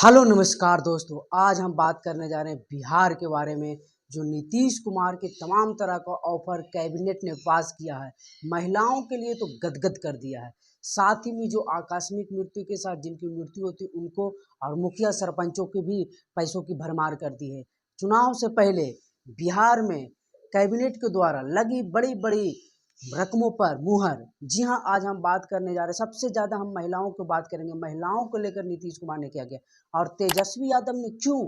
Hello नमस्कार दोस्तों, आज हम बात करने जा रहे हैं बिहार के बारे में। जो नीतीश कुमार के तमाम तरह का ऑफर कैबिनेट ने पास किया है, महिलाओं के लिए तो गदगद कर दिया है। साथ ही में जो आकस्मिक मृत्यु के साथ जिनकी मृत्यु होती है उनको और मुखिया सरपंचों की भी पैसों की भरमार कर दी है। चुनाव से पहले बिहार में कैबिनेट के द्वारा लगी बड़ी बड़ी रकमों पर मुहर। जी हाँ, आज हम बात करने जा रहे हैं, सबसे ज़्यादा हम महिलाओं की बात करेंगे। महिलाओं को लेकर नीतीश कुमार ने क्या किया और तेजस्वी यादव ने क्यों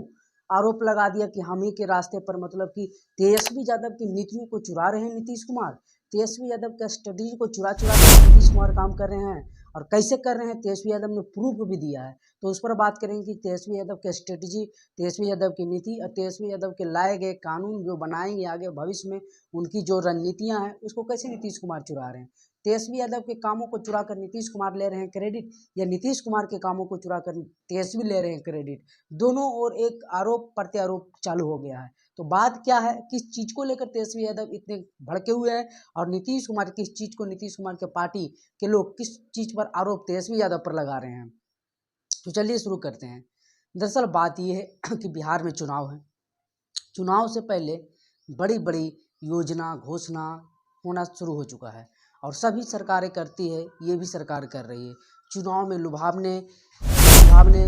आरोप लगा दिया कि हम ही के रास्ते पर, मतलब कि तेजस्वी यादव की नीतियों को चुरा रहे हैं नीतीश कुमार। तेजस्वी यादव का स्ट्रेटेजी को चुरा चुरा कर नीतीश कुमार काम कर रहे हैं और कैसे कर रहे हैं तेजस्वी यादव ने प्रूफ भी दिया है। तो उस पर बात करेंगे कि तेजस्वी यादव की स्ट्रेटेजी, तेजस्वी यादव की नीति और तेजस्वी यादव के लाए गए कानून जो बनाएंगे आगे भविष्य में, उनकी जो रणनीतियां हैं उसको कैसे नीतीश कुमार चुरा रहे हैं। तेजस्वी यादव के कामों को चुरा कर नीतीश कुमार ले रहे हैं क्रेडिट, या नीतीश कुमार के कामों को चुरा कर तेजस्वी ले रहे हैं क्रेडिट। दोनों ओर एक आरोप प्रत्यारोप चालू हो गया है। तो बात क्या है, किस चीज को लेकर तेजस्वी यादव इतने भड़के हुए हैं और नीतीश कुमार किस चीज को, नीतीश कुमार के पार्टी के लोग किस चीज पर आरोप तेजस्वी यादव पर लगा रहे हैं। तो चलिए शुरू करते हैं। दरअसल बात यह है कि बिहार में चुनाव है। चुनाव से पहले बड़ी बड़ी योजना घोषणा होना शुरू हो चुका है और सभी सरकारें करती है, ये भी सरकार कर रही है। चुनाव में लुभावने लुभावने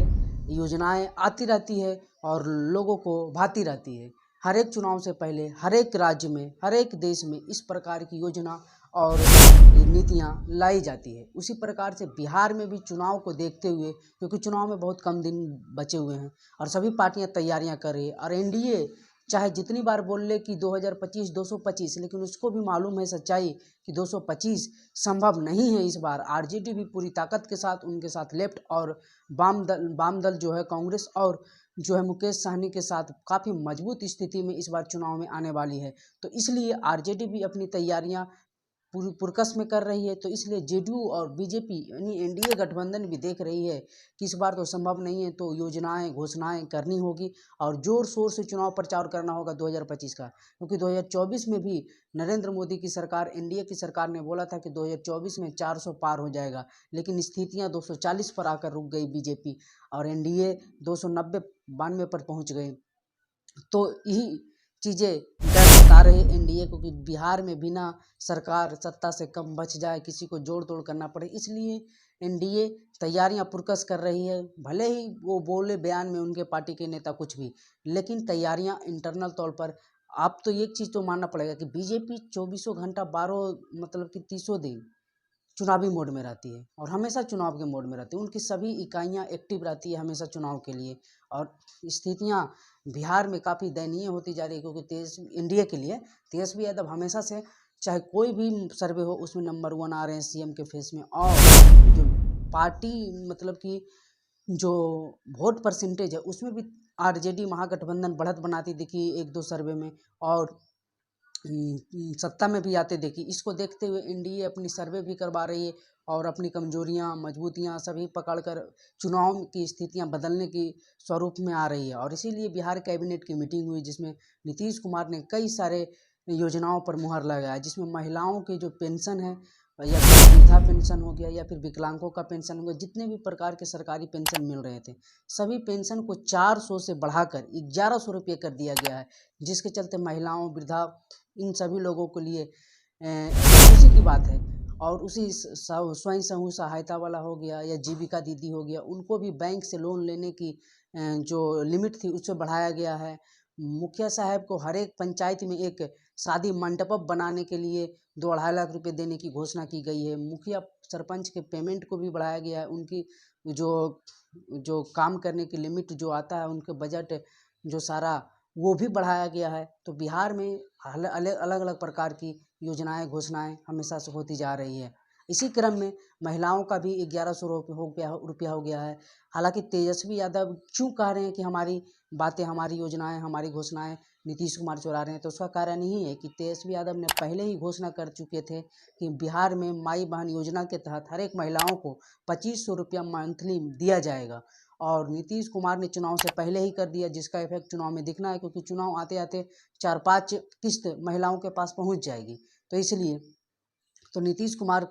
योजनाएं आती रहती है और लोगों को भाती रहती है। हर एक चुनाव से पहले हर एक राज्य में, हर एक देश में इस प्रकार की योजना और नीतियां लाई जाती है। उसी प्रकार से बिहार में भी चुनाव को देखते हुए, क्योंकि चुनाव में बहुत कम दिन बचे हुए हैं और सभी पार्टियां तैयारियां कर रही है और एनडीए चाहे जितनी बार बोल ले कि 2025 225, लेकिन उसको भी मालूम है सच्चाई कि 225 संभव नहीं है। इस बार आरजेडी भी पूरी ताकत के साथ, उनके साथ लेफ्ट और वाम दल जो है कांग्रेस और जो है मुकेश सहनी के साथ काफ़ी मजबूत स्थिति में इस बार चुनाव में आने वाली है। तो इसलिए आरजेडी भी अपनी तैयारियां पूरी पुरकस में कर रही है। तो इसलिए जेडीयू और बीजेपी यानी एनडीए गठबंधन भी देख रही है कि इस बार तो संभव नहीं है, तो योजनाएं घोषणाएं करनी होगी और जोर शोर से चुनाव प्रचार करना होगा 2025 का। क्योंकि 2024 में भी नरेंद्र मोदी की सरकार, एनडीए की सरकार ने बोला था कि 2024 में 400 पार हो जाएगा, लेकिन स्थितियां 240 पर आकर रुक गई बीजेपी और एनडीए 290 92 पर पहुंच गई। तो यही चीज़ें डर सता रहे एनडीए को कि बिहार में बिना सरकार सत्ता से कम बच जाए, किसी को जोड़ तोड़ करना पड़े। इसलिए एनडीए तैयारियां पुरकस कर रही है। भले ही वो बोले बयान में उनके पार्टी के नेता कुछ भी, लेकिन तैयारियां इंटरनल तौर पर। आप तो एक चीज़ तो मानना पड़ेगा कि बीजेपी 24 घंटा 12 मतलब कि 30 दिन चुनावी मोड में रहती है और हमेशा चुनाव के मोड में रहती है। उनकी सभी इकाइयां एक्टिव रहती है हमेशा चुनाव के लिए। और स्थितियां बिहार में काफ़ी दयनीय होती जा रही है, क्योंकि एनडीए के लिए तेजस्वी यादव हमेशा से, चाहे कोई भी सर्वे हो उसमें नंबर 1 आ रहे हैं सीएम के फेस में। और जो पार्टी मतलब कि जो वोट परसेंटेज है उसमें भी आरजेडी महागठबंधन बढ़त बनाती दिखी एक दो सर्वे में और सत्ता में भी आते देखी। इसको देखते हुए एनडीए अपनी सर्वे भी करवा रही है और अपनी कमजोरियां मजबूतियां सभी पकड़कर चुनाव की स्थितियां बदलने की स्वरूप में आ रही है। और इसीलिए बिहार कैबिनेट की मीटिंग हुई जिसमें नीतीश कुमार ने कई सारे योजनाओं पर मुहर लगाया, जिसमें महिलाओं के जो पेंशन है, या फिर वृद्धा पेंशन हो गया या फिर विकलांगों का पेंशन हो गया, जितने भी प्रकार के सरकारी पेंशन मिल रहे थे, सभी पेंशन को 400 से बढ़ाकर 1100 रुपये कर दिया गया है। जिसके चलते महिलाओं, वृद्धा, इन सभी लोगों के लिए खुशी की बात है। और उसी स्वयं समूह सहायता वाला हो गया या जीविका दीदी हो गया, उनको भी बैंक से लोन लेने की जो लिमिट थी उससे बढ़ाया गया है। मुखिया साहब को हर एक पंचायत में एक शादी मंडप बनाने के लिए 2-2.5 लाख रुपए देने की घोषणा की गई है। मुखिया सरपंच के पेमेंट को भी बढ़ाया गया है। उनकी जो जो काम करने की लिमिट जो आता है, उनके बजट जो सारा वो भी बढ़ाया गया है। तो बिहार में अलग अलग प्रकार की योजनाएं घोषणाएं हमेशा से होती जा रही है। इसी क्रम में महिलाओं का भी 1100 रुपया हो गया है। हालांकि तेजस्वी यादव क्यों कह रहे हैं कि हमारी बातें, हमारी योजनाएं, हमारी घोषणाएं नीतीश कुमार चुरा रहे हैं, तो उसका कारण यही है कि तेजस्वी यादव ने पहले ही घोषणा कर चुके थे कि बिहार में माई बहन योजना के तहत हर एक महिलाओं को 2500 रुपया मंथली दिया जाएगा। और नीतीश कुमार ने चुनाव से पहले ही कर दिया, जिसका इफेक्ट चुनाव में दिखना है, क्योंकि चुनाव आते आते 4-5 किस्त महिलाओं के पास पहुंच जाएगी। तो इसलिए तो नीतीश कुमार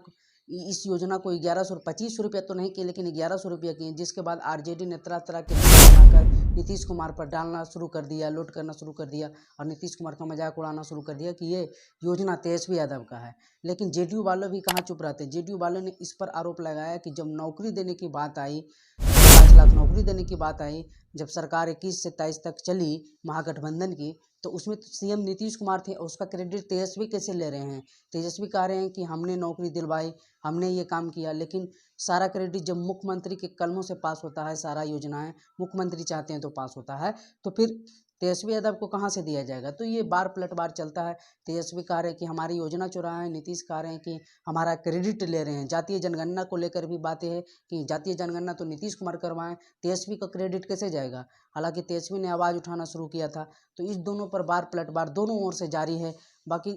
इस योजना को 1125 रुपये तो नहीं किए, लेकिन 1100 रुपये किए, जिसके बाद आरजेडी ने तरह तरह के बनाकर नीतीश कुमार पर डालना शुरू कर दिया, लोड करना शुरू कर दिया और नीतीश कुमार का मजाक उड़ाना शुरू कर दिया कि ये योजना तेजस्वी यादव का है। लेकिन जेडीयू वालों भी कहाँ चुप रहते। जेडीयू वालों ने इस पर आरोप लगाया कि जब नौकरी देने की बात आई, 5 लाख नौकरी देने की बात आई, जब सरकार 21 से 23 तक चली महागठबंधन की, तो उसमें तो सीएम नीतीश कुमार थे, उसका क्रेडिट तेजस्वी कैसे ले रहे हैं। तेजस्वी कह रहे हैं कि हमने नौकरी दिलवाई, हमने ये काम किया, लेकिन सारा क्रेडिट जब मुख्यमंत्री के कलमों से पास होता है, सारा योजनाएं मुख्यमंत्री चाहते हैं तो पास होता है, तो फिर तेजस्वी यादव को कहाँ से दिया जाएगा। तो ये बार पलटवार चलता है। तेजस्वी कह रहे हैं कि हमारी योजना चुरा है, नीतीश कह रहे हैं कि हमारा क्रेडिट ले रहे हैं। जातीय जनगणना को लेकर भी बातें हैं कि जातीय जनगणना तो नीतीश कुमार करवाएं, तेजस्वी का क्रेडिट कैसे जाएगा। हालांकि तेजस्वी ने आवाज़ उठाना शुरू किया था। तो इस दोनों पर बार पलटवार दोनों ओर से जारी है। बाकी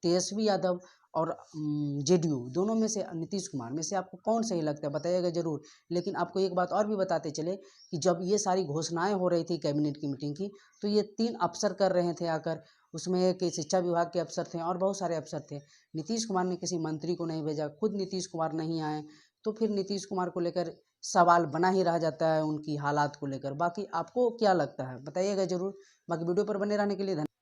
तेजस्वी यादव और जेडीयू दोनों में से, नीतीश कुमार में से आपको कौन सही लगता है बताइएगा ज़रूर। लेकिन आपको एक बात और भी बताते चले कि जब ये सारी घोषणाएं हो रही थी कैबिनेट की मीटिंग की, तो ये 3 अफसर कर रहे थे आकर। उसमें एक शिक्षा विभाग के अफसर थे और बहुत सारे अफसर थे। नीतीश कुमार ने किसी मंत्री को नहीं भेजा, खुद नीतीश कुमार नहीं आए, तो फिर नीतीश कुमार को लेकर सवाल बना ही रह जाता है उनकी हालात को लेकर। बाकी आपको क्या लगता है बताइएगा ज़रूर। बाकी वीडियो पर बने रहने के लिए धन्यवाद।